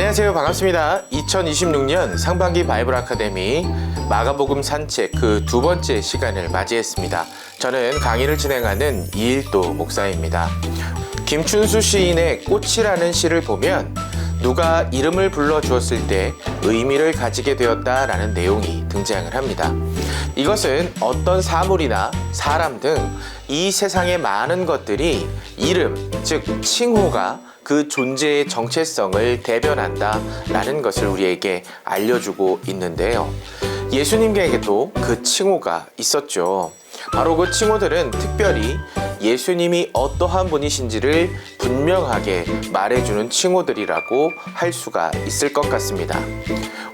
안녕하세요. 반갑습니다. 2026년 상반기 바이블 아카데미 마가복음 산책 그 두 번째 시간을 맞이했습니다. 저는 강의를 진행하는 이일도 목사입니다. 김춘수 시인의 꽃이라는 시를 보면 누가 이름을 불러주었을 때 의미를 가지게 되었다라는 내용이 등장을 합니다. 이것은 어떤 사물이나 사람 등 이 세상의 많은 것들이 이름, 즉 칭호가 그 존재의 정체성을 대변한다 라는 것을 우리에게 알려주고 있는데요. 예수님에게도 그 칭호가 있었죠. 바로 그 칭호들은 특별히 예수님이 어떠한 분이신지를 분명하게 말해주는 칭호들이라고 할 수가 있을 것 같습니다.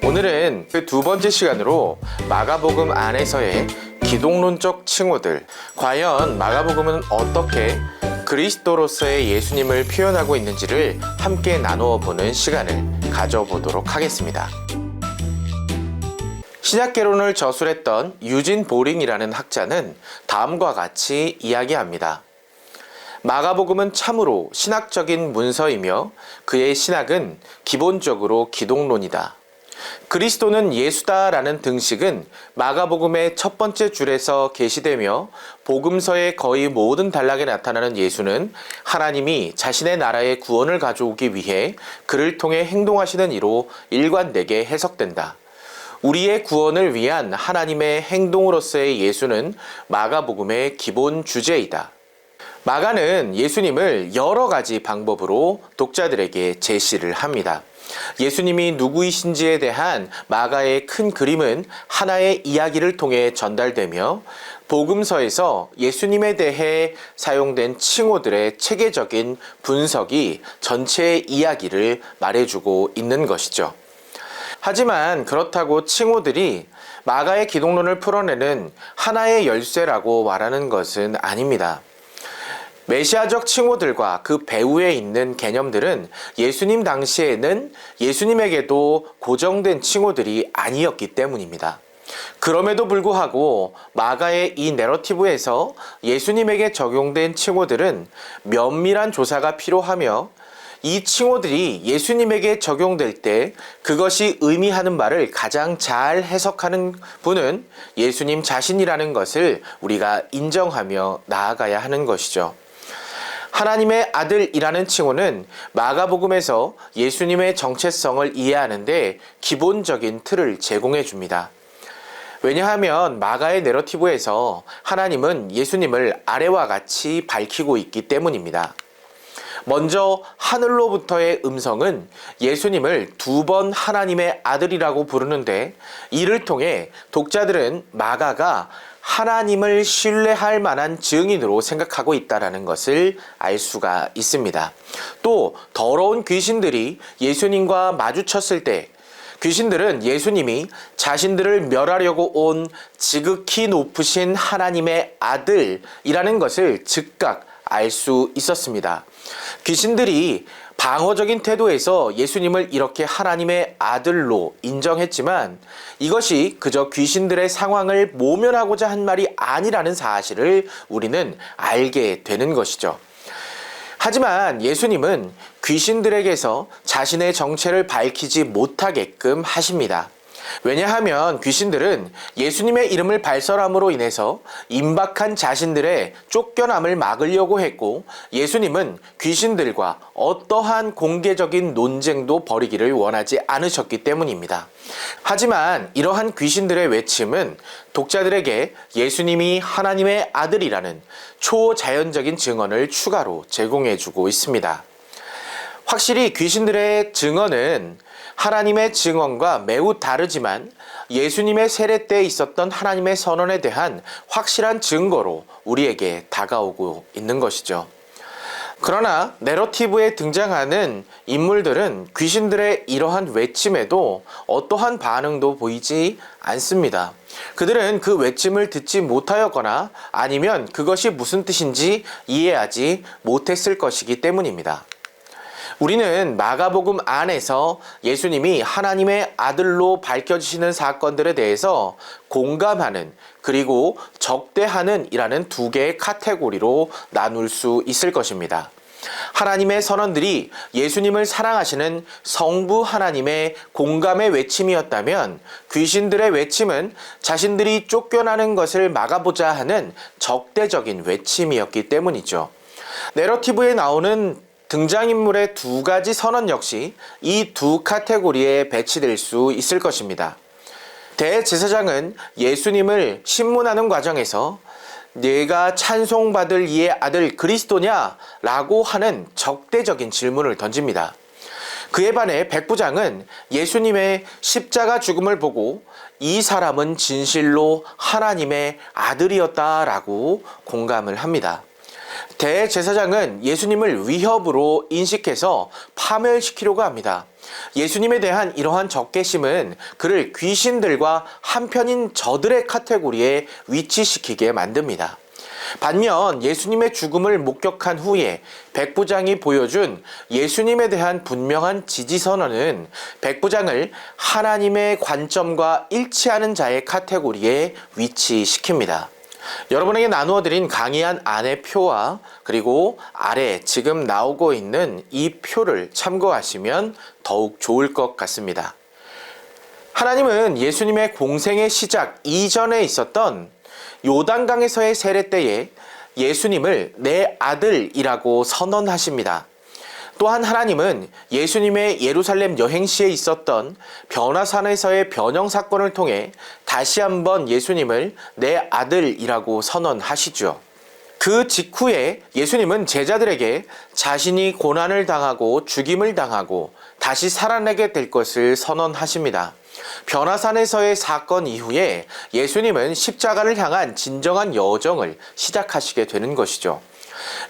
오늘은 그 두 번째 시간으로 마가복음 안에서의 기독론적 칭호들, 과연 마가복음은 어떻게 그리스도로서의 예수님을 표현하고 있는지를 함께 나누어 보는 시간을 가져보도록 하겠습니다. 신약개론을 저술했던 유진 보링이라는 학자는 다음과 같이 이야기합니다. 마가복음은 참으로 신학적인 문서이며 그의 신학은 기본적으로 기독론이다. 그리스도는 예수다라는 등식은 마가복음의 첫 번째 줄에서 게시되며 복음서의 거의 모든 단락에 나타나는 예수는 하나님이 자신의 나라의 구원을 가져오기 위해 그를 통해 행동하시는 이로 일관되게 해석된다. 우리의 구원을 위한 하나님의 행동으로서의 예수는 마가복음의 기본 주제이다. 마가는 예수님을 여러 가지 방법으로 독자들에게 제시를 합니다. 예수님이 누구이신지에 대한 마가의 큰 그림은 하나의 이야기를 통해 전달되며 복음서에서 예수님에 대해 사용된 칭호들의 체계적인 분석이 전체의 이야기를 말해주고 있는 것이죠. 하지만 그렇다고 칭호들이 마가의 기독론을 풀어내는 하나의 열쇠라고 말하는 것은 아닙니다. 메시아적 칭호들과 그 배후에 있는 개념들은 예수님 당시에는 예수님에게도 고정된 칭호들이 아니었기 때문입니다. 그럼에도 불구하고 마가의 이 내러티브에서 예수님에게 적용된 칭호들은 면밀한 조사가 필요하며 이 칭호들이 예수님에게 적용될 때 그것이 의미하는 바를 가장 잘 해석하는 분은 예수님 자신이라는 것을 우리가 인정하며 나아가야 하는 것이죠. 하나님의 아들이라는 칭호는 마가복음에서 예수님의 정체성을 이해하는데 기본적인 틀을 제공해 줍니다. 왜냐하면 마가의 내러티브에서 하나님은 예수님을 아래와 같이 밝히고 있기 때문입니다. 먼저 하늘로부터의 음성은 예수님을 두 번 하나님의 아들이라고 부르는데 이를 통해 독자들은 마가가 하나님을 신뢰할 만한 증인으로 생각하고 있다는 것을 알 수가 있습니다. 또 더러운 귀신들이 예수님과 마주쳤을 때 귀신들은 예수님이 자신들을 멸하려고 온 지극히 높으신 하나님의 아들이라는 것을 즉각 알 수 있었습니다. 귀신들이 방어적인 태도에서 예수님을 이렇게 하나님의 아들로 인정했지만 이것이 그저 귀신들의 상황을 모면하고자 한 말이 아니라는 사실을 우리는 알게 되는 것이죠. 하지만 예수님은 귀신들에게서 자신의 정체를 밝히지 못하게끔 하십니다. 왜냐하면 귀신들은 예수님의 이름을 발설함으로 인해서 임박한 자신들의 쫓겨남을 막으려고 했고 예수님은 귀신들과 어떠한 공개적인 논쟁도 벌이기를 원하지 않으셨기 때문입니다. 하지만 이러한 귀신들의 외침은 독자들에게 예수님이 하나님의 아들이라는 초자연적인 증언을 추가로 제공해주고 있습니다. 확실히 귀신들의 증언은 하나님의 증언과 매우 다르지만 예수님의 세례 때 있었던 하나님의 선언에 대한 확실한 증거로 우리에게 다가오고 있는 것이죠. 그러나 내러티브에 등장하는 인물들은 귀신들의 이러한 외침에도 어떠한 반응도 보이지 않습니다. 그들은 그 외침을 듣지 못하였거나 아니면 그것이 무슨 뜻인지 이해하지 못했을 것이기 때문입니다. 우리는 마가복음 안에서 예수님이 하나님의 아들로 밝혀지시는 사건들에 대해서 공감하는 그리고 적대하는 이라는 두 개의 카테고리로 나눌 수 있을 것입니다. 하나님의 선언들이 예수님을 사랑하시는 성부 하나님의 공감의 외침이었다면 귀신들의 외침은 자신들이 쫓겨나는 것을 막아보자 하는 적대적인 외침이었기 때문이죠. 내러티브에 나오는 등장인물의 두 가지 선언 역시 이 두 카테고리에 배치될 수 있을 것입니다. 대제사장은 예수님을 신문하는 과정에서 네가 찬송받을 이의 아들 그리스도냐? 라고 하는 적대적인 질문을 던집니다. 그에 반해 백부장은 예수님의 십자가 죽음을 보고 이 사람은 진실로 하나님의 아들이었다라고 공감을 합니다. 대제사장은 예수님을 위협으로 인식해서 파멸시키려고 합니다. 예수님에 대한 이러한 적개심은 그를 귀신들과 한편인 저들의 카테고리에 위치시키게 만듭니다. 반면 예수님의 죽음을 목격한 후에 백부장이 보여준 예수님에 대한 분명한 지지선언은 백부장을 하나님의 관점과 일치하는 자의 카테고리에 위치시킵니다. 여러분에게 나누어드린 강의한 안의 표와 그리고 아래 지금 나오고 있는 이 표를 참고하시면 더욱 좋을 것 같습니다. 하나님은 예수님의 공생의 시작 이전에 있었던 요단강에서의 세례 때에 예수님을 내 아들이라고 선언하십니다. 또한 하나님은 예수님의 예루살렘 여행 시에 있었던 변화산에서의 변형 사건을 통해 다시 한번 예수님을 내 아들이라고 선언하시죠. 그 직후에 예수님은 제자들에게 자신이 고난을 당하고 죽임을 당하고 다시 살아나게 될 것을 선언하십니다. 변화산에서의 사건 이후에 예수님은 십자가를 향한 진정한 여정을 시작하시게 되는 것이죠.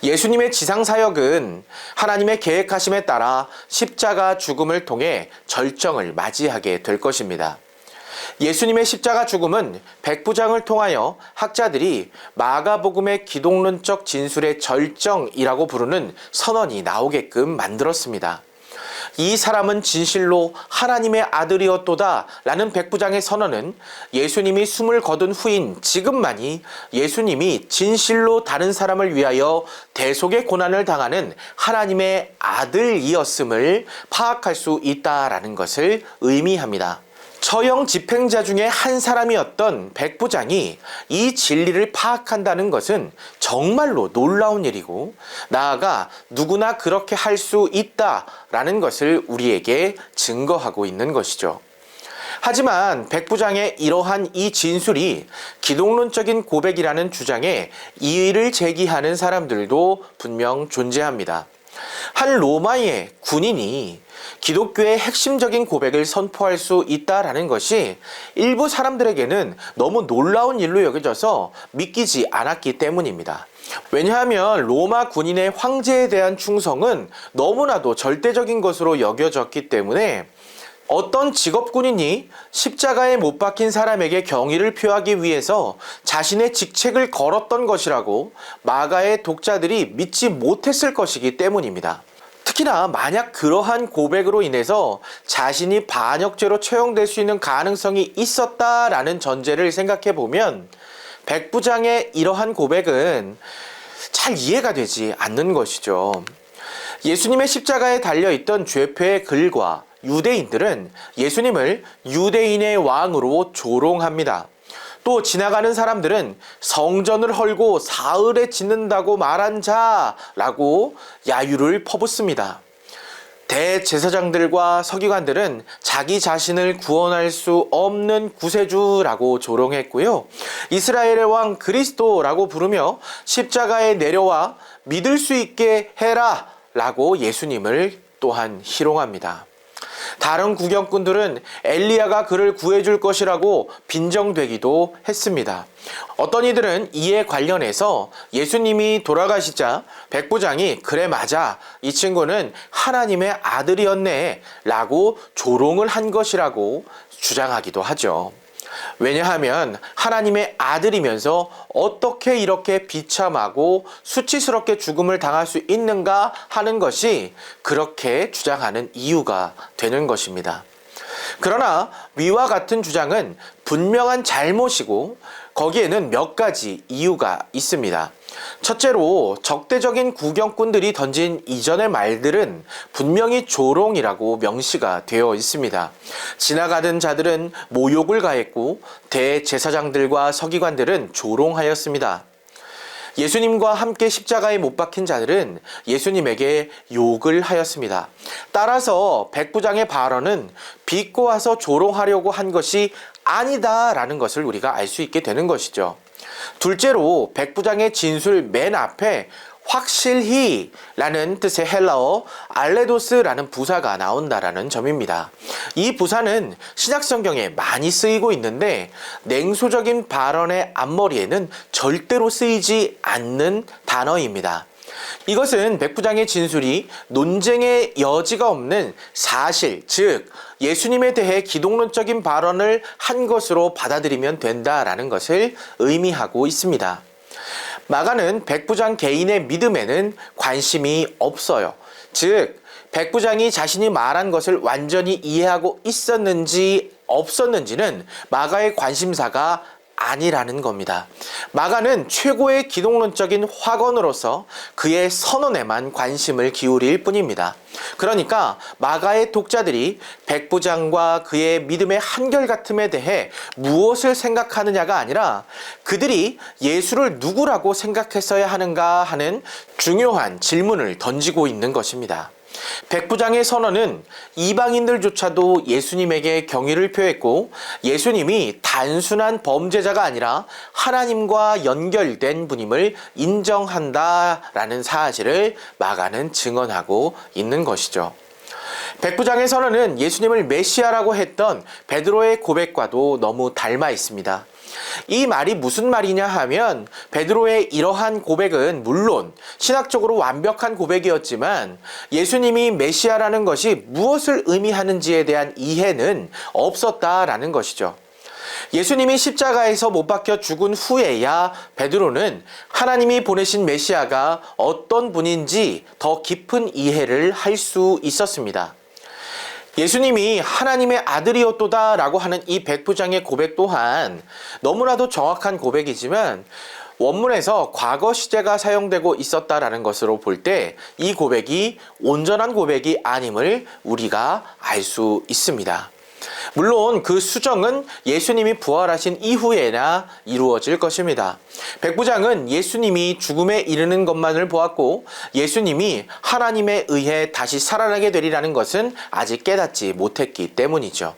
예수님의 지상사역은 하나님의 계획하심에 따라 십자가 죽음을 통해 절정을 맞이하게 될 것입니다. 예수님의 십자가 죽음은 백부장을 통하여 학자들이 마가복음의 기독론적 진술의 절정이라고 부르는 선언이 나오게끔 만들었습니다. 이 사람은 진실로 하나님의 아들이었도다 라는 백부장의 선언은 예수님이 숨을 거둔 후인 지금만이 예수님이 진실로 다른 사람을 위하여 대속의 고난을 당하는 하나님의 아들이었음을 파악할 수 있다라는 것을 의미합니다. 처형 집행자 중에 한 사람이었던 백부장이 이 진리를 파악한다는 것은 정말로 놀라운 일이고 나아가 누구나 그렇게 할 수 있다라는 것을 우리에게 증거하고 있는 것이죠. 하지만 백부장의 이러한 이 진술이 기독론적인 고백이라는 주장에 이의를 제기하는 사람들도 분명 존재합니다. 한 로마의 군인이 기독교의 핵심적인 고백을 선포할 수 있다라는 것이 일부 사람들에게는 너무 놀라운 일로 여겨져서 믿기지 않았기 때문입니다. 왜냐하면 로마 군인의 황제에 대한 충성은 너무나도 절대적인 것으로 여겨졌기 때문에 어떤 직업군인이 십자가에 못 박힌 사람에게 경의를 표하기 위해서 자신의 직책을 걸었던 것이라고 마가의 독자들이 믿지 못했을 것이기 때문입니다. 특히나 만약 그러한 고백으로 인해서 자신이 반역죄로 처형될 수 있는 가능성이 있었다라는 전제를 생각해 보면 백부장의 이러한 고백은 잘 이해가 되지 않는 것이죠. 예수님의 십자가에 달려있던 죄표의 글과 유대인들은 예수님을 유대인의 왕으로 조롱합니다. 또 지나가는 사람들은 성전을 헐고 사흘에 짓는다고 말한 자라고 야유를 퍼붓습니다. 대제사장들과 서기관들은 자기 자신을 구원할 수 없는 구세주라고 조롱했고요. 이스라엘의 왕 그리스도라고 부르며 십자가에 내려와 믿을 수 있게 해라 라고 예수님을 또한 희롱합니다. 다른 구경꾼들은 엘리야가 그를 구해줄 것이라고 빈정되기도 했습니다. 어떤 이들은 이에 관련해서 예수님이 돌아가시자 백부장이 그래 맞아 이 친구는 하나님의 아들이었네 라고 조롱을 한 것이라고 주장하기도 하죠. 왜냐하면 하나님의 아들이면서 어떻게 이렇게 비참하고 수치스럽게 죽음을 당할 수 있는가 하는 것이 그렇게 주장하는 이유가 되는 것입니다. 그러나 위와 같은 주장은 분명한 잘못이고 거기에는 몇 가지 이유가 있습니다. 첫째로 적대적인 구경꾼들이 던진 이전의 말들은 분명히 조롱이라고 명시가 되어 있습니다. 지나가던 자들은 모욕을 가했고 대제사장들과 서기관들은 조롱하였습니다. 예수님과 함께 십자가에 못 박힌 자들은 예수님에게 욕을 하였습니다. 따라서 백부장의 발언은 비꼬 와서 조롱하려고 한 것이 아니다라는 것을 우리가 알 수 있게 되는 것이죠. 둘째로 백부장의 진술 맨 앞에 확실히 라는 뜻의 헬라어 알레도스라는 부사가 나온다라는 점입니다. 이 부사는 신약성경에 많이 쓰이고 있는데 냉소적인 발언의 앞머리에는 절대로 쓰이지 않는 단어입니다. 이것은 백부장의 진술이 논쟁의 여지가 없는 사실, 즉 예수님에 대해 기독론적인 발언을 한 것으로 받아들이면 된다라는 것을 의미하고 있습니다. 마가는 백부장 개인의 믿음에는 관심이 없어요. 즉 백부장이 자신이 말한 것을 완전히 이해하고 있었는지 없었는지는 마가의 관심사가 아니라는 겁니다. 마가는 최고의 기독론적인 확언으로서 그의 선언에만 관심을 기울일 뿐입니다. 그러니까 마가의 독자들이 백부장과 그의 믿음의 한결같음에 대해 무엇을 생각하느냐가 아니라 그들이 예수를 누구라고 생각했어야 하는가 하는 중요한 질문을 던지고 있는 것입니다. 백부장의 선언은 이방인들조차도 예수님에게 경의를 표했고 예수님이 단순한 범죄자가 아니라 하나님과 연결된 분임을 인정한다라는 사실을 마가는 증언하고 있는 것이죠. 백부장의 선언은 예수님을 메시아라고 했던 베드로의 고백과도 너무 닮아 있습니다. 이 말이 무슨 말이냐 하면 베드로의 이러한 고백은 물론 신학적으로 완벽한 고백이었지만 예수님이 메시아라는 것이 무엇을 의미하는지에 대한 이해는 없었다라는 것이죠. 예수님이 십자가에서 못 박혀 죽은 후에야 베드로는 하나님이 보내신 메시아가 어떤 분인지 더 깊은 이해를 할 수 있었습니다. 예수님이 하나님의 아들이었도다 라고 하는 이 백부장의 고백 또한 너무나도 정확한 고백이지만 원문에서 과거 시제가 사용되고 있었다라는 것으로 볼 때 이 고백이 온전한 고백이 아님을 우리가 알 수 있습니다. 물론 그 수정은 예수님이 부활하신 이후에나 이루어질 것입니다. 백부장은 예수님이 죽음에 이르는 것만을 보았고 예수님이 하나님에 의해 다시 살아나게 되리라는 것은 아직 깨닫지 못했기 때문이죠.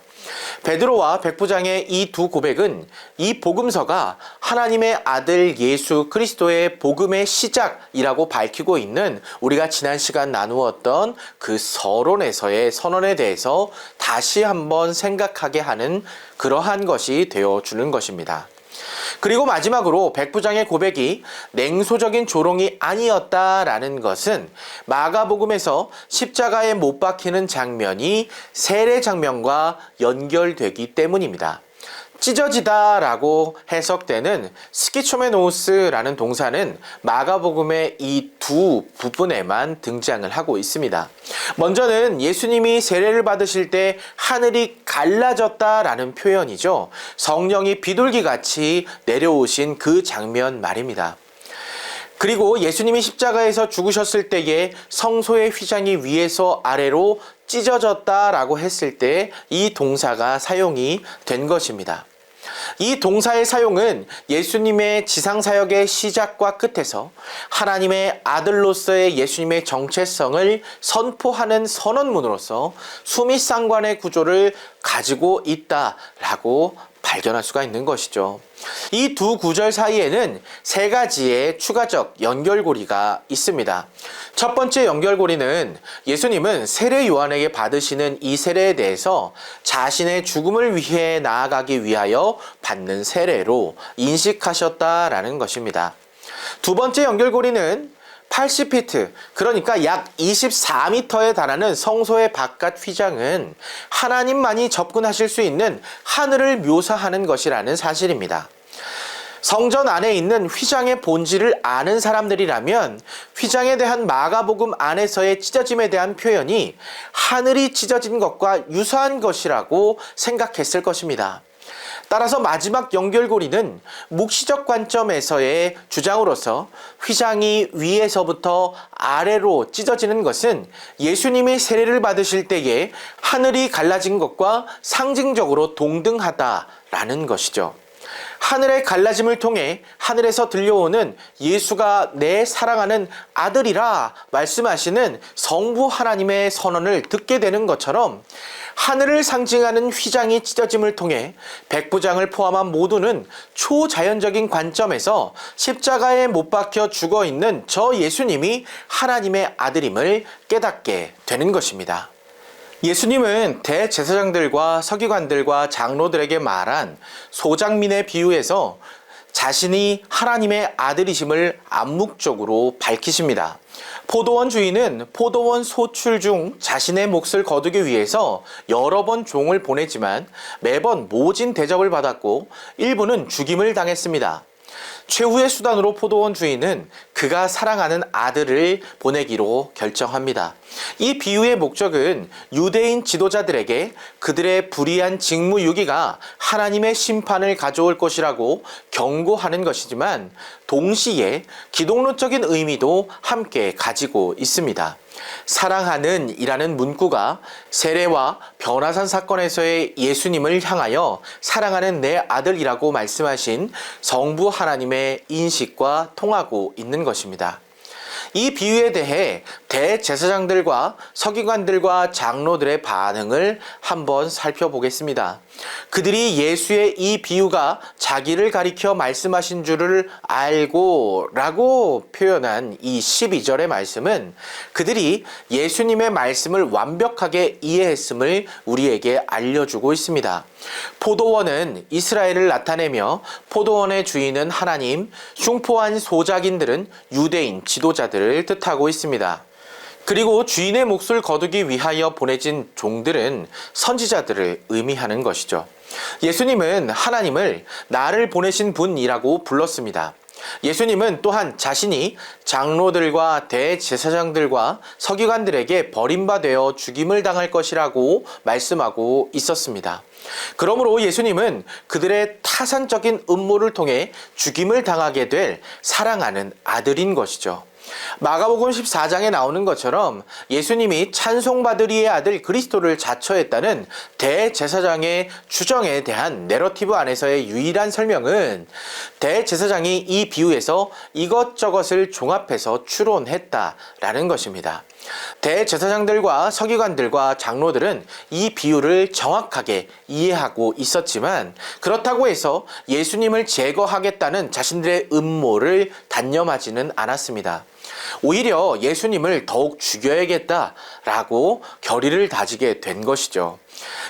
베드로와 백부장의 이 두 고백은 이 복음서가 하나님의 아들 예수 그리스도의 복음의 시작이라고 밝히고 있는 우리가 지난 시간 나누었던 그 서론에서의 선언에 대해서 다시 한번 생각하게 하는 그러한 것이 되어주는 것입니다. 그리고 마지막으로 백부장의 고백이 냉소적인 조롱이 아니었다라는 것은 마가복음에서 십자가에 못 박히는 장면이 세례 장면과 연결되기 때문입니다. 찢어지다 라고 해석되는 스키초메노우스라는 동사는 마가복음의 이 두 부분에만 등장을 하고 있습니다. 먼저는 예수님이 세례를 받으실 때 하늘이 갈라졌다라는 표현이죠. 성령이 비둘기같이 내려오신 그 장면 말입니다. 그리고 예수님이 십자가에서 죽으셨을 때에 성소의 휘장이 위에서 아래로 찢어졌다라고 했을 때 이 동사가 사용이 된 것입니다. 이 동사의 사용은 예수님의 지상사역의 시작과 끝에서 하나님의 아들로서의 예수님의 정체성을 선포하는 선언문으로서 수미상관의 구조를 가지고 있다라고 발견할 수가 있는 것이죠. 이 두 구절 사이에는 세 가지의 추가적 연결고리가 있습니다. 첫 번째 연결고리는 예수님은 세례 요한에게 받으시는 이 세례에 대해서 자신의 죽음을 위해 나아가기 위하여 받는 세례로 인식하셨다라는 것입니다. 두 번째 연결고리는 80피트, 그러니까 약 24m에 달하는 성소의 바깥 휘장은 하나님만이 접근하실 수 있는 하늘을 묘사하는 것이라는 사실입니다. 성전 안에 있는 휘장의 본질을 아는 사람들이라면 휘장에 대한 마가복음 안에서의 찢어짐에 대한 표현이 하늘이 찢어진 것과 유사한 것이라고 생각했을 것입니다. 따라서 마지막 연결고리는 묵시적 관점에서의 주장으로서 휘장이 위에서부터 아래로 찢어지는 것은 예수님이 세례를 받으실 때에 하늘이 갈라진 것과 상징적으로 동등하다라는 것이죠. 하늘의 갈라짐을 통해 하늘에서 들려오는 예수가 내 사랑하는 아들이라 말씀하시는 성부 하나님의 선언을 듣게 되는 것처럼 하늘을 상징하는 휘장이 찢어짐을 통해 백부장을 포함한 모두는 초자연적인 관점에서 십자가에 못 박혀 죽어 있는 저 예수님이 하나님의 아들임을 깨닫게 되는 것입니다. 예수님은 대제사장들과 서기관들과 장로들에게 말한 소장민의 비유에서 자신이 하나님의 아들이심을 암묵적으로 밝히십니다. 포도원 주인은 포도원 소출 중 자신의 몫을 거두기 위해서 여러 번 종을 보내지만 매번 모진 대접을 받았고 일부는 죽임을 당했습니다. 최후의 수단으로 포도원 주인은 그가 사랑하는 아들을 보내기로 결정합니다. 이 비유의 목적은 유대인 지도자들에게 그들의 불의한 직무유기가 하나님의 심판을 가져올 것이라고 경고하는 것이지만 동시에 기독론적인 의미도 함께 가지고 있습니다. 사랑하는 이라는 문구가 세례와 변화산 사건에서의 예수님을 향하여 사랑하는 내 아들이라고 말씀하신 성부 하나님의 인식과 통하고 있는 것입니다. 이 비유에 대해 대제사장들과 서기관들과 장로들의 반응을 한번 살펴보겠습니다. 그들이 예수의 이 비유가 자기를 가리켜 말씀하신 줄을 알고 라고 표현한 이 12절의 말씀은 그들이 예수님의 말씀을 완벽하게 이해했음을 우리에게 알려주고 있습니다. 포도원은 이스라엘을 나타내며 포도원의 주인은 하나님, 흉포한 소작인들은 유대인 지도자들을 뜻하고 있습니다. 그리고 주인의 몫을 거두기 위하여 보내진 종들은 선지자들을 의미하는 것이죠. 예수님은 하나님을 나를 보내신 분이라고 불렀습니다. 예수님은 또한 자신이 장로들과 대제사장들과 서기관들에게 버림받아 죽임을 당할 것이라고 말씀하고 있었습니다. 그러므로 예수님은 그들의 타산적인 음모를 통해 죽임을 당하게 될 사랑하는 아들인 것이죠. 마가복음 14장에 나오는 것처럼 예수님이 찬송받으리의 아들 그리스도를 자처했다는 대제사장의 주정에 대한 내러티브 안에서의 유일한 설명은 대제사장이 이 비유에서 이것저것을 종합해서 추론했다라는 것입니다. 대제사장들과 서기관들과 장로들은 이 비유를 정확하게 이해하고 있었지만 그렇다고 해서 예수님을 제거하겠다는 자신들의 음모를 단념하지는 않았습니다. 오히려 예수님을 더욱 죽여야겠다라고 결의를 다지게 된 것이죠.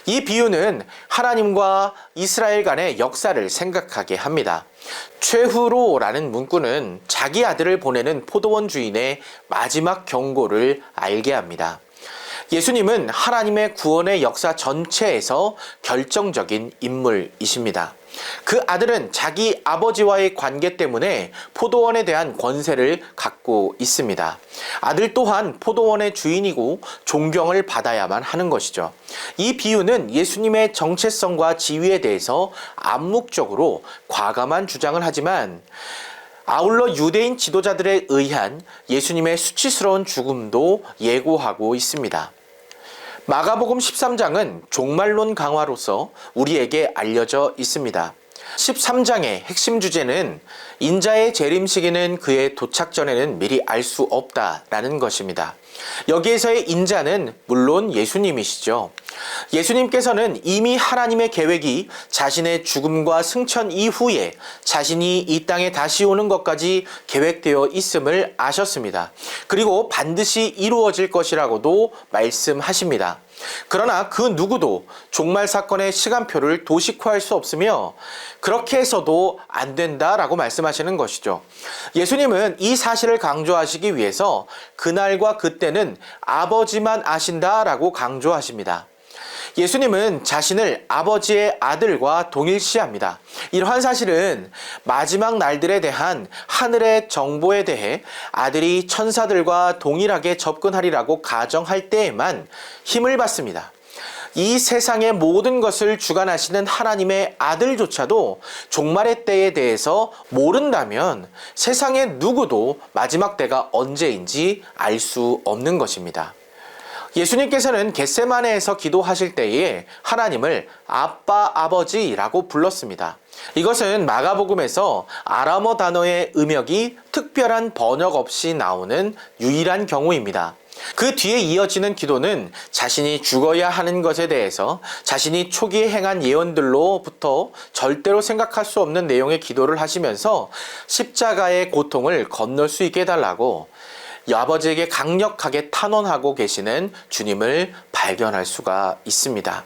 이 비유는 하나님과 이스라엘 간의 역사를 생각하게 합니다. 최후로라는 문구는 자기 아들을 보내는 포도원 주인의 마지막 경고를 알게 합니다. 예수님은 하나님의 구원의 역사 전체에서 결정적인 인물이십니다. 그 아들은 자기 아버지와의 관계 때문에 포도원에 대한 권세를 갖고 있습니다. 아들 또한 포도원의 주인이고 존경을 받아야만 하는 것이죠. 이 비유는 예수님의 정체성과 지위에 대해서 암묵적으로 과감한 주장을 하지만 아울러 유대인 지도자들에 의한 예수님의 수치스러운 죽음도 예고하고 있습니다. 마가복음 13장은 종말론 강화로서 우리에게 알려져 있습니다. 13장의 핵심 주제는 인자의 재림 시기는 그의 도착 전에는 미리 알 수 없다라는 것입니다. 여기에서의 인자는 물론 예수님이시죠. 예수님께서는 이미 하나님의 계획이 자신의 죽음과 승천 이후에 자신이 이 땅에 다시 오는 것까지 계획되어 있음을 아셨습니다. 그리고 반드시 이루어질 것이라고도 말씀하십니다. 그러나 그 누구도 종말 사건의 시간표를 도식화할 수 없으며 그렇게 해서도 안 된다라고 말씀하시는 것이죠. 예수님은 이 사실을 강조하시기 위해서 그날과 그때는 아버지만 아신다라고 강조하십니다. 예수님은 자신을 아버지의 아들과 동일시합니다. 이러한 사실은 마지막 날들에 대한 하늘의 정보에 대해 아들이 천사들과 동일하게 접근하리라고 가정할 때에만 힘을 받습니다. 이 세상의 모든 것을 주관하시는 하나님의 아들조차도 종말의 때에 대해서 모른다면 세상의 누구도 마지막 때가 언제인지 알 수 없는 것입니다. 예수님께서는 겟세마네에서 기도하실 때에 하나님을 아빠, 아버지라고 불렀습니다. 이것은 마가복음에서 아람어 단어의 음역이 특별한 번역 없이 나오는 유일한 경우입니다. 그 뒤에 이어지는 기도는 자신이 죽어야 하는 것에 대해서 자신이 초기에 행한 예언들로부터 절대로 생각할 수 없는 내용의 기도를 하시면서 십자가의 고통을 건널 수 있게 해달라고 아버지에게 강력하게 탄원하고 계시는 주님을 발견할 수가 있습니다.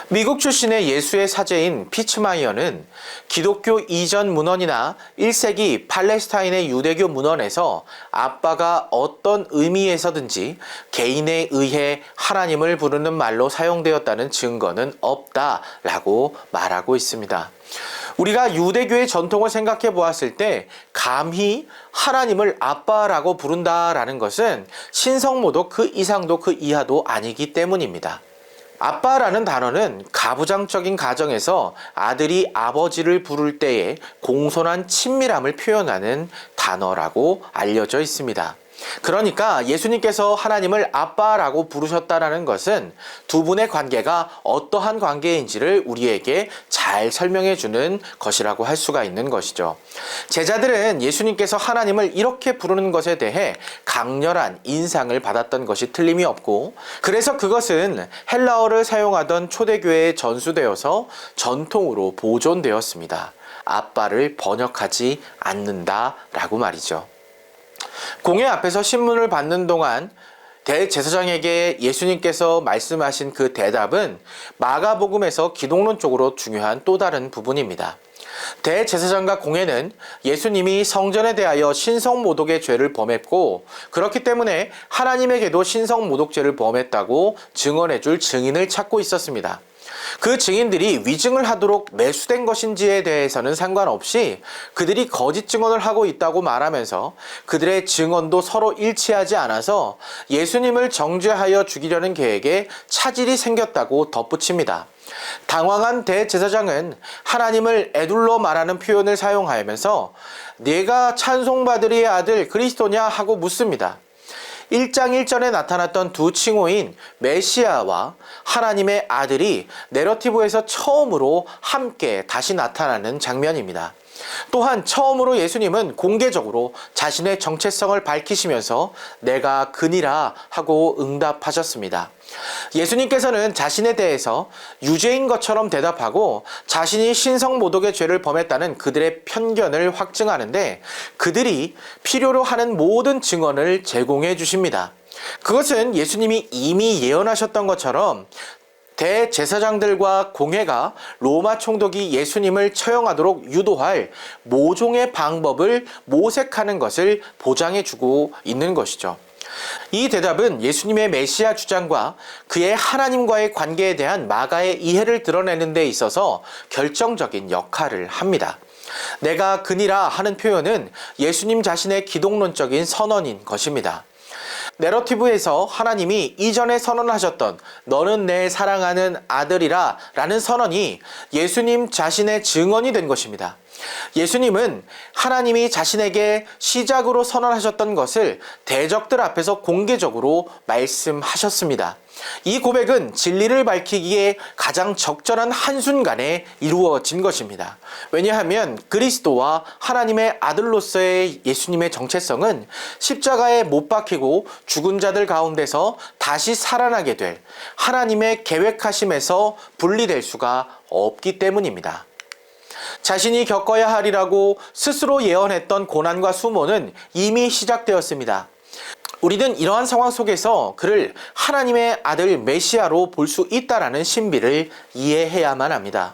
미국 출신의 예수의 사제인 피츠마이어는 기독교 이전 문헌이나 1세기 팔레스타인의 유대교 문헌에서 아빠가 어떤 의미에서든지 개인에 의해 하나님을 부르는 말로 사용되었다는 증거는 없다라고 말하고 있습니다. 우리가 유대교의 전통을 생각해 보았을 때 감히 하나님을 아빠라고 부른다라는 것은 신성모독 그 이상도 그 이하도 아니기 때문입니다. 아빠라는 단어는 가부장적인 가정에서 아들이 아버지를 부를 때의 공손한 친밀함을 표현하는 단어라고 알려져 있습니다. 그러니까 예수님께서 하나님을 아빠라고 부르셨다는 것은 두 분의 관계가 어떠한 관계인지를 우리에게 잘 설명해 주는 것이라고 할 수가 있는 것이죠. 제자들은 예수님께서 하나님을 이렇게 부르는 것에 대해 강렬한 인상을 받았던 것이 틀림이 없고, 그래서 그것은 헬라어를 사용하던 초대교회에 전수되어서 전통으로 보존되었습니다. 아빠를 번역하지 않는다라고 말이죠. 공회 앞에서 신문을 받는 동안 대제사장에게 예수님께서 말씀하신 그 대답은 마가복음에서 기독론적으로 중요한 또 다른 부분입니다. 대제사장과 공회는 예수님이 성전에 대하여 신성모독의 죄를 범했고 그렇기 때문에 하나님에게도 신성모독죄를 범했다고 증언해 줄 증인을 찾고 있었습니다. 그 증인들이 위증을 하도록 매수된 것인지에 대해서는 상관없이 그들이 거짓 증언을 하고 있다고 말하면서 그들의 증언도 서로 일치하지 않아서 예수님을 정죄하여 죽이려는 계획에 차질이 생겼다고 덧붙입니다. 당황한 대제사장은 하나님을 에둘러 말하는 표현을 사용하면서 네가 찬송받으리의 아들 그리스도냐 하고 묻습니다. 1장 1절에 나타났던 두 칭호인 메시아와 하나님의 아들이 내러티브에서 처음으로 함께 다시 나타나는 장면입니다. 또한 처음으로 예수님은 공개적으로 자신의 정체성을 밝히시면서 내가 그니라 하고 응답하셨습니다. 예수님께서는 자신에 대해서 유죄인 것처럼 대답하고 자신이 신성모독의 죄를 범했다는 그들의 편견을 확증하는데 그들이 필요로 하는 모든 증언을 제공해 주십니다. 그것은 예수님이 이미 예언하셨던 것처럼 대제사장들과 공회가 로마 총독이 예수님을 처형하도록 유도할 모종의 방법을 모색하는 것을 보장해주고 있는 것이죠. 이 대답은 예수님의 메시아 주장과 그의 하나님과의 관계에 대한 마가의 이해를 드러내는 데 있어서 결정적인 역할을 합니다. 내가 그니라 하는 표현은 예수님 자신의 기독론적인 선언인 것입니다. 내러티브에서 하나님이 이전에 선언하셨던 너는 내 사랑하는 아들이라 라는 선언이 예수님 자신의 증언이 된 것입니다. 예수님은 하나님이 자신에게 시작으로 선언하셨던 것을 대적들 앞에서 공개적으로 말씀하셨습니다. 이 고백은 진리를 밝히기에 가장 적절한 한순간에 이루어진 것입니다. 왜냐하면 그리스도와 하나님의 아들로서의 예수님의 정체성은 십자가에 못 박히고 죽은 자들 가운데서 다시 살아나게 될 하나님의 계획하심에서 분리될 수가 없기 때문입니다. 자신이 겪어야 하리라고 스스로 예언했던 고난과 수모는 이미 시작되었습니다. 우리는 이러한 상황 속에서 그를 하나님의 아들 메시아로 볼 수 있다라는 신비를 이해해야만 합니다.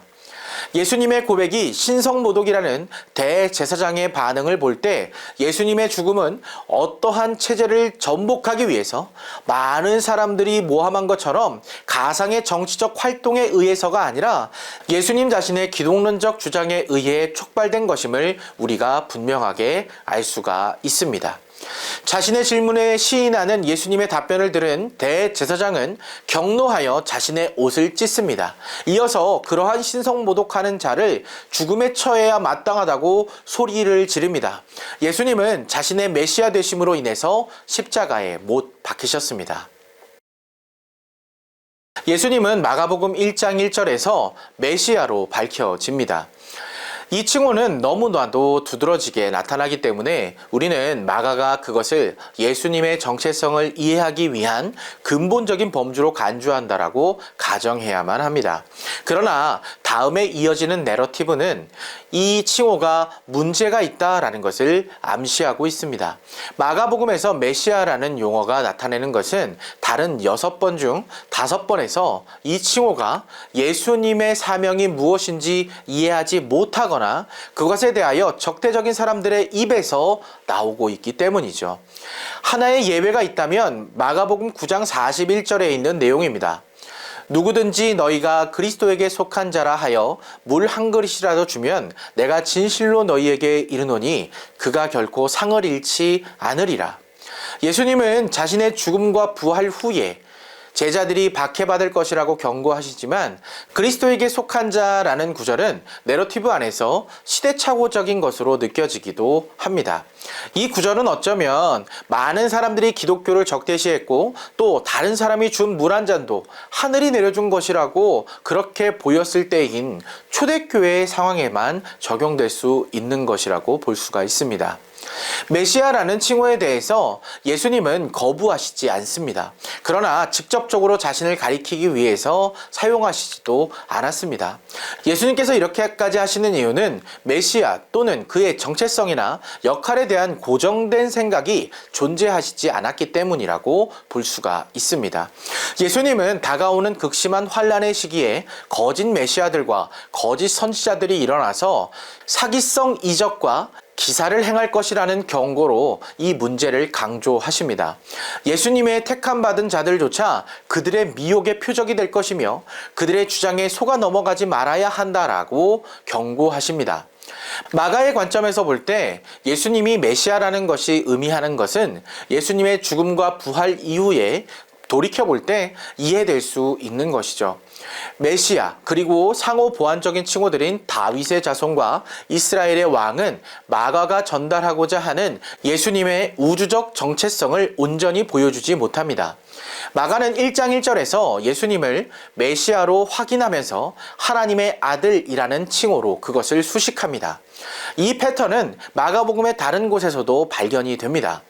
예수님의 고백이 신성모독이라는 대제사장의 반응을 볼 때 예수님의 죽음은 어떠한 체제를 전복하기 위해서 많은 사람들이 모함한 것처럼 가상의 정치적 활동에 의해서가 아니라 예수님 자신의 기독론적 주장에 의해 촉발된 것임을 우리가 분명하게 알 수가 있습니다. 자신의 질문에 시인하는 예수님의 답변을 들은 대제사장은 격노하여 자신의 옷을 찢습니다. 이어서 그러한 신성모독하는 자를 죽음에 처해야 마땅하다고 소리를 지릅니다. 예수님은 자신의 메시아 되심으로 인해서 십자가에 못 박히셨습니다. 예수님은 마가복음 1장 1절에서 메시아로 밝혀집니다. 이 칭호는 너무나도 두드러지게 나타나기 때문에 우리는 마가가 그것을 예수님의 정체성을 이해하기 위한 근본적인 범주로 간주한다라고 가정해야만 합니다. 그러나 다음에 이어지는 내러티브는 이 칭호가 문제가 있다라는 것을 암시하고 있습니다. 마가복음에서 메시아라는 용어가 나타내는 것은 다른 6번 중 5번에서 이 칭호가 예수님의 사명이 무엇인지 이해하지 못하거나 그것에 대하여 적대적인 사람들의 입에서 나오고 있기 때문이죠. 하나의 예외가 있다면 마가복음 9장 41절에 있는 내용입니다. 누구든지 너희가 그리스도에게 속한 자라 하여 물 한 그릇이라도 주면 내가 진실로 너희에게 이르노니 그가 결코 상을 잃지 않으리라. 예수님은 자신의 죽음과 부활 후에 제자들이 박해받을 것이라고 경고하시지만 그리스도에게 속한 자라는 구절은 내러티브 안에서 시대착오적인 것으로 느껴지기도 합니다. 이 구절은 어쩌면 많은 사람들이 기독교를 적대시했고 또 다른 사람이 준 물 한 잔도 하늘이 내려준 것이라고 그렇게 보였을 때인 초대교회의 상황에만 적용될 수 있는 것이라고 볼 수가 있습니다. 메시아라는 칭호에 대해서 예수님은 거부하시지 않습니다. 그러나 직접적으로 자신을 가리키기 위해서 사용하시지도 않았습니다. 예수님께서 이렇게까지 하시는 이유는 메시아 또는 그의 정체성이나 역할에 대한 고정된 생각이 존재하시지 않았기 때문이라고 볼 수가 있습니다. 예수님은 다가오는 극심한 환란의 시기에 거짓 메시아들과 거짓 선지자들이 일어나서 사기성 이적과 기사를 행할 것이라는 경고로 이 문제를 강조하십니다. 예수님의 택함받은 자들조차 그들의 미혹의 표적이 될 것이며 그들의 주장에 속아 넘어가지 말아야 한다라고 경고하십니다. 마가의 관점에서 볼 때 예수님이 메시아라는 것이 의미하는 것은 예수님의 죽음과 부활 이후에 돌이켜볼 때 이해될 수 있는 것이죠. 메시아 그리고 상호 보완적인 칭호들인 다윗의 자손과 이스라엘의 왕은 마가가 전달하고자 하는 예수님의 우주적 정체성을 온전히 보여주지 못합니다. 마가는 1장 1절에서 예수님을 메시아로 확인하면서 하나님의 아들이라는 칭호로 그것을 수식합니다. 이 패턴은 마가복음의 다른 곳에서도 발견이 됩니다.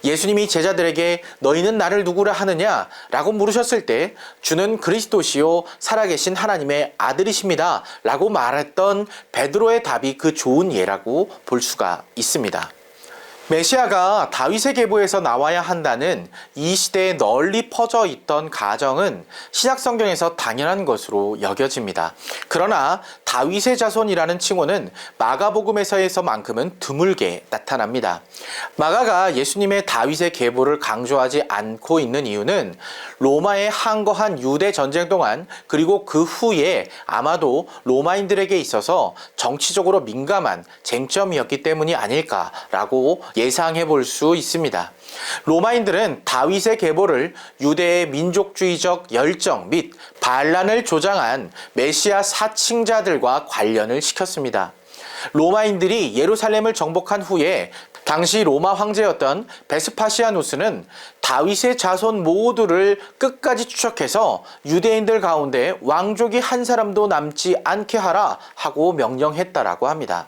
예수님이 제자들에게 너희는 나를 누구라 하느냐? 라고 물으셨을 때 주는 그리스도시요 살아계신 하나님의 아들이십니다. 라고 말했던 베드로의 답이 그 좋은 예라고 볼 수가 있습니다. 메시아가 다윗의 계보에서 나와야 한다는 이 시대에 널리 퍼져 있던 가정은 신약성경에서 당연한 것으로 여겨집니다. 그러나 다윗의 자손이라는 칭호는 마가복음에서만큼은 드물게 나타납니다. 마가가 예수님의 다윗의 계보를 강조하지 않고 있는 이유는 로마에 항거한 유대 전쟁 동안 그리고 그 후에 아마도 로마인들에게 있어서 정치적으로 민감한 쟁점이었기 때문이 아닐까라고 예상해 볼 수 있습니다. 로마인들은 다윗의 계보를 유대의 민족주의적 열정 및 반란을 조장한 메시아 사칭자들과 관련을 시켰습니다. 로마인들이 예루살렘을 정복한 후에 당시 로마 황제였던 베스파시아누스는 다윗의 자손 모두를 끝까지 추적해서 유대인들 가운데 왕족이 한 사람도 남지 않게 하라 하고 명령했다라고 합니다.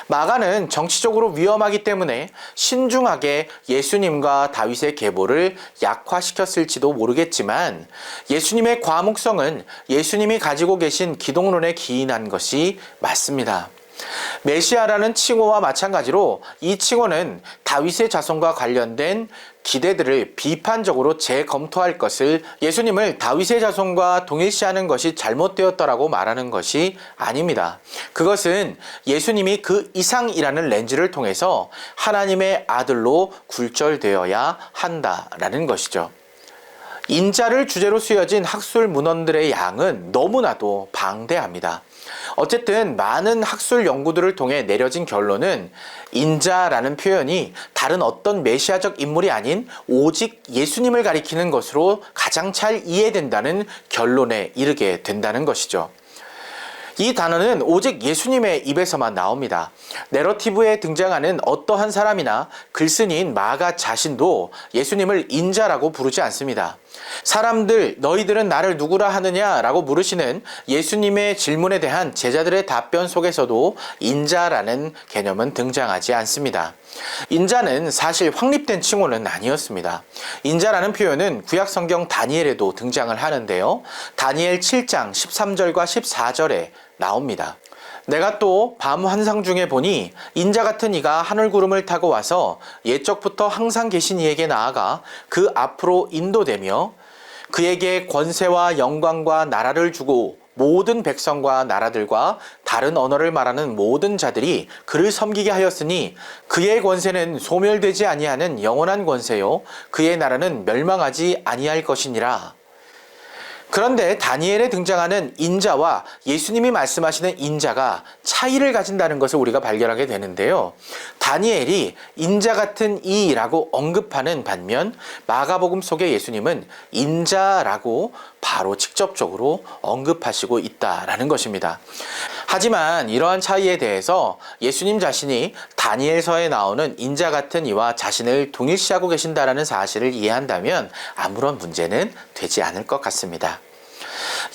마가는 정치적으로 위험하기 때문에 신중하게 예수님과 다윗의 계보를 약화시켰을지도 모르겠지만 예수님의 과묵성은 예수님이 가지고 계신 기독론에 기인한 것이 맞습니다. 메시아라는 칭호와 마찬가지로 이 칭호는 다윗의 자손과 관련된 기대들을 비판적으로 재검토할 것을 예수님을 다윗의 자손과 동일시하는 것이 잘못되었다라고 말하는 것이 아닙니다. 그것은 예수님이 그 이상이라는 렌즈를 통해서 하나님의 아들로 굴절되어야 한다라는 것이죠. 인자를 주제로 쓰여진 학술 문헌들의 양은 너무나도 방대합니다. 어쨌든 많은 학술 연구들을 통해 내려진 결론은 인자라는 표현이 다른 어떤 메시아적 인물이 아닌 오직 예수님을 가리키는 것으로 가장 잘 이해된다는 결론에 이르게 된다는 것이죠. 이 단어는 오직 예수님의 입에서만 나옵니다. 내러티브에 등장하는 어떠한 사람이나 글쓴이인 마가 자신도 예수님을 인자라고 부르지 않습니다. 사람들, 너희들은 나를 누구라 하느냐라고 물으시는 예수님의 질문에 대한 제자들의 답변 속에서도 인자라는 개념은 등장하지 않습니다. 인자는 사실 확립된 칭호는 아니었습니다. 인자라는 표현은 구약 성경 다니엘에도 등장을 하는데요. 다니엘 7장 13절과 14절에 나옵니다. 내가 또 밤 환상 중에 보니 인자 같은 이가 하늘구름을 타고 와서 옛적부터 항상 계신 이에게 나아가 그 앞으로 인도되며 그에게 권세와 영광과 나라를 주고 모든 백성과 나라들과 다른 언어를 말하는 모든 자들이 그를 섬기게 하였으니 그의 권세는 소멸되지 아니하는 영원한 권세요 그의 나라는 멸망하지 아니할 것이니라. 그런데 다니엘에 등장하는 인자와 예수님이 말씀하시는 인자가 차이를 가진다는 것을 우리가 발견하게 되는데요. 다니엘이 인자 같은 이라고 언급하는 반면 마가복음 속의 예수님은 인자라고 바로 직접적으로 언급하시고 있다라는 것입니다. 하지만 이러한 차이에 대해서 예수님 자신이 다니엘서에 나오는 인자 같은 이와 자신을 동일시하고 계신다라는 사실을 이해한다면 아무런 문제는 되지 않을 것 같습니다.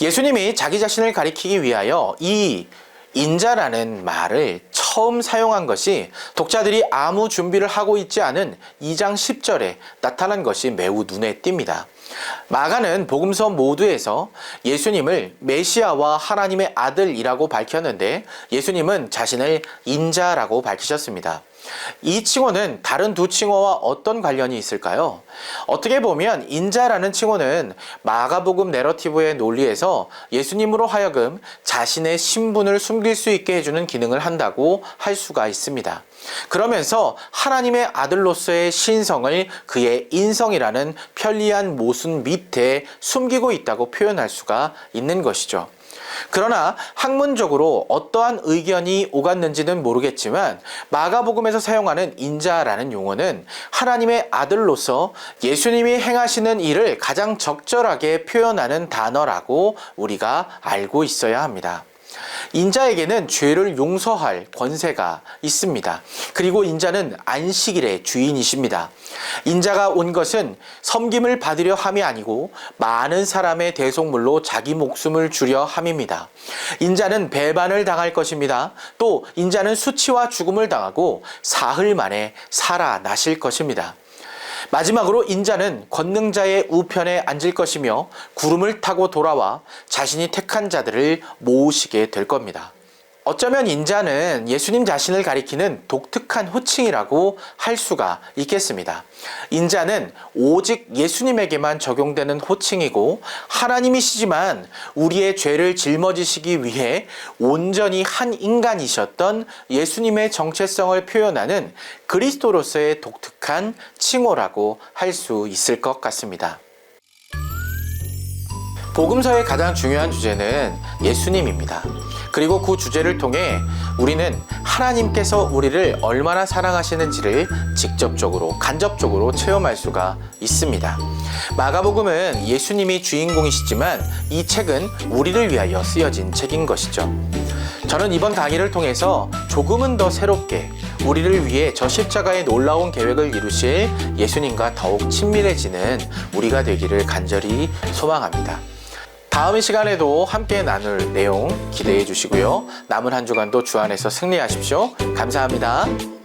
예수님이 자기 자신을 가리키기 위하여 이 인자라는 말을 처음 사용한 것이 독자들이 아무 준비를 하고 있지 않은 2장 10절에 나타난 것이 매우 눈에 띕니다. 마가는 복음서 모두에서 예수님을 메시아와 하나님의 아들이라고 밝혔는데 예수님은 자신을 인자라고 밝히셨습니다. 이 칭호는 다른 두 칭호와 어떤 관련이 있을까요? 어떻게 보면 인자라는 칭호는 마가복음 내러티브의 논리에서 예수님으로 하여금 자신의 신분을 숨길 수 있게 해주는 기능을 한다고 할 수가 있습니다. 그러면서 하나님의 아들로서의 신성을 그의 인성이라는 편리한 모순 밑에 숨기고 있다고 표현할 수가 있는 것이죠. 그러나 학문적으로 어떠한 의견이 오갔는지는 모르겠지만 마가복음에서 사용하는 인자라는 용어는 하나님의 아들로서 예수님이 행하시는 일을 가장 적절하게 표현하는 단어라고 우리가 알고 있어야 합니다. 인자에게는 죄를 용서할 권세가 있습니다. 그리고 인자는 안식일의 주인이십니다. 인자가 온 것은 섬김을 받으려 함이 아니고 많은 사람의 대속물로 자기 목숨을 주려 함입니다. 인자는 배반을 당할 것입니다. 또 인자는 수치와 죽음을 당하고 사흘 만에 살아나실 것입니다. 마지막으로 인자는 권능자의 우편에 앉을 것이며 구름을 타고 돌아와 자신이 택한 자들을 모으시게 될 겁니다. 어쩌면 인자는 예수님 자신을 가리키는 독특한 호칭이라고 할 수가 있겠습니다. 인자는 오직 예수님에게만 적용되는 호칭이고 하나님이시지만 우리의 죄를 짊어지시기 위해 온전히 한 인간이셨던 예수님의 정체성을 표현하는 그리스도로서의 독특한 칭호라고 할 수 있을 것 같습니다. 복음서의 가장 중요한 주제는 예수님입니다. 그리고 그 주제를 통해 우리는 하나님께서 우리를 얼마나 사랑하시는지를 직접적으로, 간접적으로 체험할 수가 있습니다. 마가복음은 예수님이 주인공이시지만 이 책은 우리를 위하여 쓰여진 책인 것이죠. 저는 이번 강의를 통해서 조금은 더 새롭게 우리를 위해 저 십자가의 놀라운 계획을 이루실 예수님과 더욱 친밀해지는 우리가 되기를 간절히 소망합니다. 다음 시간에도 함께 나눌 내용 기대해 주시고요. 남은 한 주간도 주 안에서 승리하십시오. 감사합니다.